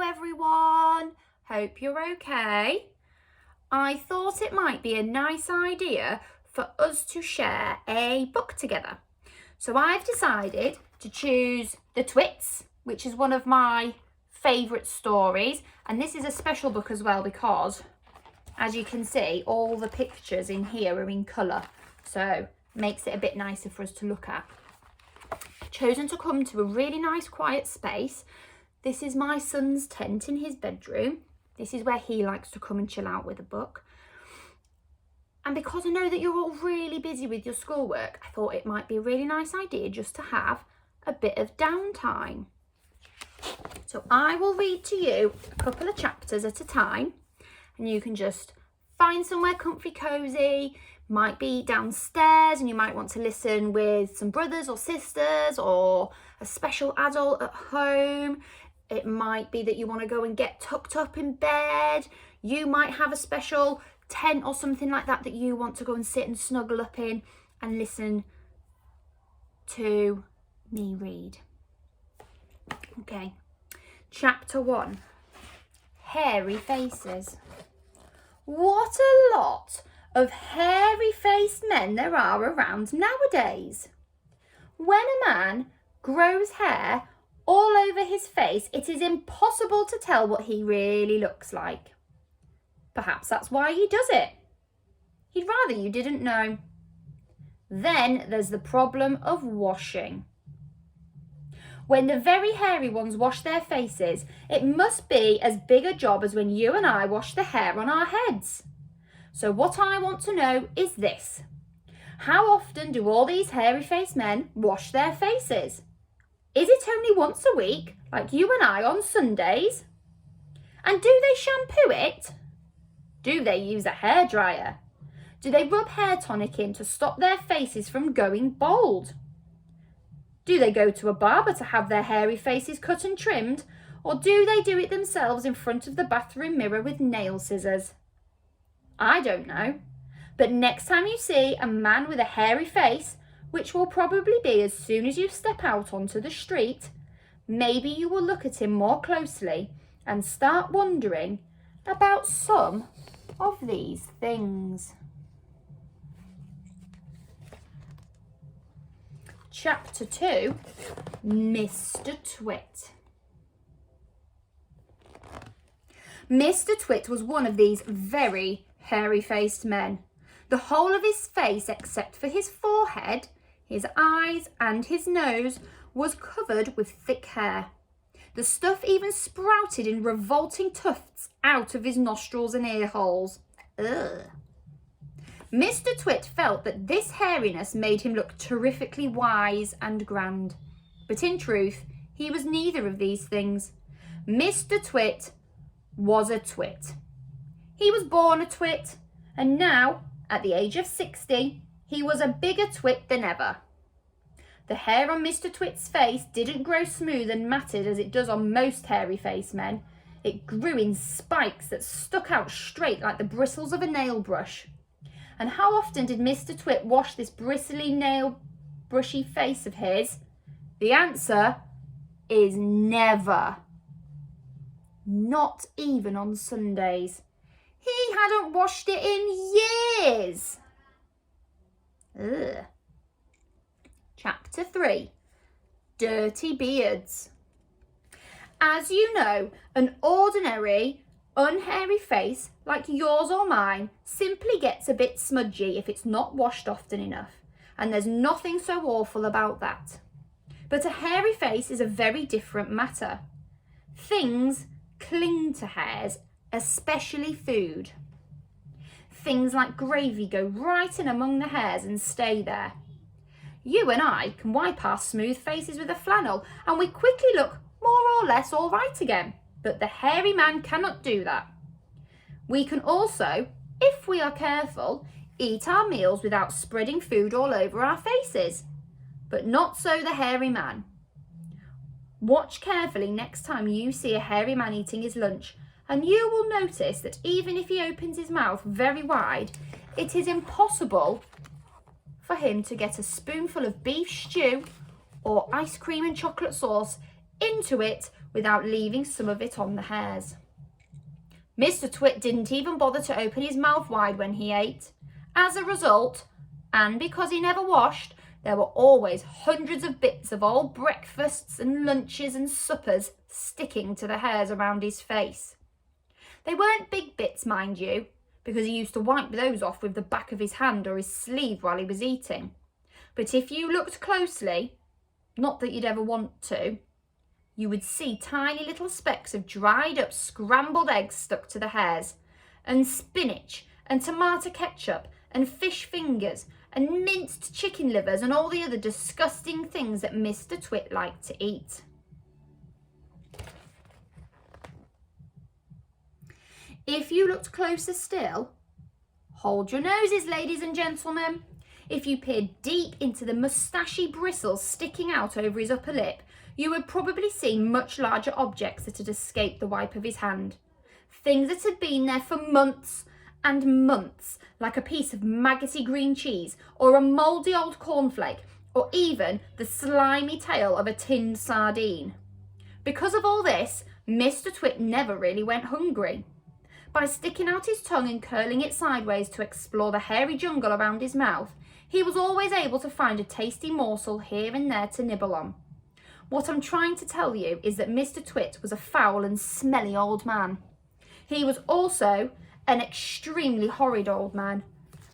everyone, hope you're okay. I thought it might be a nice idea for us to share a book together. So I've decided to choose The Twits, which is one of my favourite stories, and this is a special book as well because, as you can see, all the pictures in here are in colour, so makes it a bit nicer for us to look at. Chosen to come to a really nice quiet space. This is my son's tent in his bedroom. This is where he likes to come and chill out with a book. And because I know that you're all really busy with your schoolwork, I thought it might be a really nice idea just to have a bit of downtime. So I will read to you a couple of chapters at a time, and you can just find somewhere comfy, cosy. Might be downstairs and you might want to listen with some brothers or sisters or a special adult at home. It might be that you want to go and get tucked up in bed. You might have a special tent or something like that that you want to go and sit and snuggle up in and listen to me read. Okay, chapter 1, Hairy Faces. What a lot of hairy-faced men there are around nowadays. When a man grows hair all over his face, it is impossible to tell what he really looks like. Perhaps that's why he does it. He'd rather you didn't know. Then there's the problem of washing. When the very hairy ones wash their faces, it must be as big a job as when you and I wash the hair on our heads. So what I want to know is this. How often do all these hairy-faced men wash their faces? Is it only once a week, like you and I on Sundays? And do they shampoo it? Do they use a hairdryer? Do they rub hair tonic in to stop their faces from going bald? Do they go to a barber to have their hairy faces cut and trimmed? Or do they do it themselves in front of the bathroom mirror with nail scissors? I don't know. But next time you see a man with a hairy face, which will probably be as soon as you step out onto the street, maybe you will look at him more closely and start wondering about some of these things. Chapter 2, Mr. Twit. Mr. Twit was one of these very hairy-faced men. The whole of his face, except for his forehead, his eyes and his nose, was covered with thick hair. The stuff even sprouted in revolting tufts out of his nostrils and ear holes. Ugh. Mr. Twit felt that this hairiness made him look terrifically wise and grand. But in truth, he was neither of these things. Mr. Twit was a twit. He was born a twit, and now, at the age of 60, he was a bigger twit than ever. The hair on Mr. Twit's face didn't grow smooth and matted as it does on most hairy-faced men. It grew in spikes that stuck out straight like the bristles of a nail brush. And how often did Mr. Twit wash this bristly nail brushy face of his? The answer is never. Not even on Sundays. He hadn't washed it in years. Ugh. Chapter 3, Dirty Beards. As you know, an ordinary, unhairy face like yours or mine simply gets a bit smudgy if it's not washed often enough, and there's nothing so awful about that. But a hairy face is a very different matter. Things cling to hairs, especially food. Things like gravy go right in among the hairs and stay there. You and I can wipe our smooth faces with a flannel and we quickly look more or less all right again, but the hairy man cannot do that. We can also, if we are careful, eat our meals without spreading food all over our faces, but not so the hairy man. Watch carefully next time you see a hairy man eating his lunch, and you will notice that even if he opens his mouth very wide, it is impossible for him to get a spoonful of beef stew or ice cream and chocolate sauce into it without leaving some of it on the hairs. Mr. Twit didn't even bother to open his mouth wide when he ate. As a result, and because he never washed, there were always hundreds of bits of old breakfasts and lunches and suppers sticking to the hairs around his face. They weren't big bits, mind you, because he used to wipe those off with the back of his hand or his sleeve while he was eating. But if you looked closely, not that you'd ever want to, you would see tiny little specks of dried up scrambled eggs stuck to the hairs, and spinach and tomato ketchup and fish fingers and minced chicken livers and all the other disgusting things that Mr. Twit liked to eat. If you looked closer still, hold your noses, ladies and gentlemen. If you peered deep into the moustachy bristles sticking out over his upper lip, you would probably see much larger objects that had escaped the wipe of his hand. Things that had been there for months and months, like a piece of maggoty green cheese or a mouldy old cornflake, or even the slimy tail of a tinned sardine. Because of all this, Mr. Twit never really went hungry. By sticking out his tongue and curling it sideways to explore the hairy jungle around his mouth, he was always able to find a tasty morsel here and there to nibble on. What I'm trying to tell you is that Mr. Twit was a foul and smelly old man. He was also an extremely horrid old man,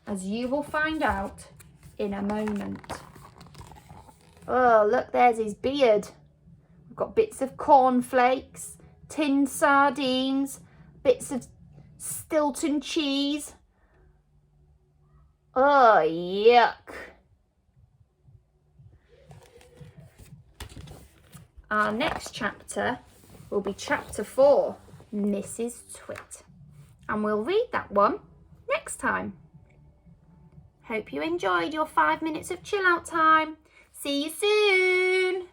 as you will find out in a moment. Oh, look, there's his beard. We've got bits of cornflakes, tinned sardines, bits of Stilton cheese. Oh, yuck. Our next chapter will be chapter 4, Mrs. Twit. And we'll read that one next time. Hope you enjoyed your 5 minutes of chill out time. See you soon.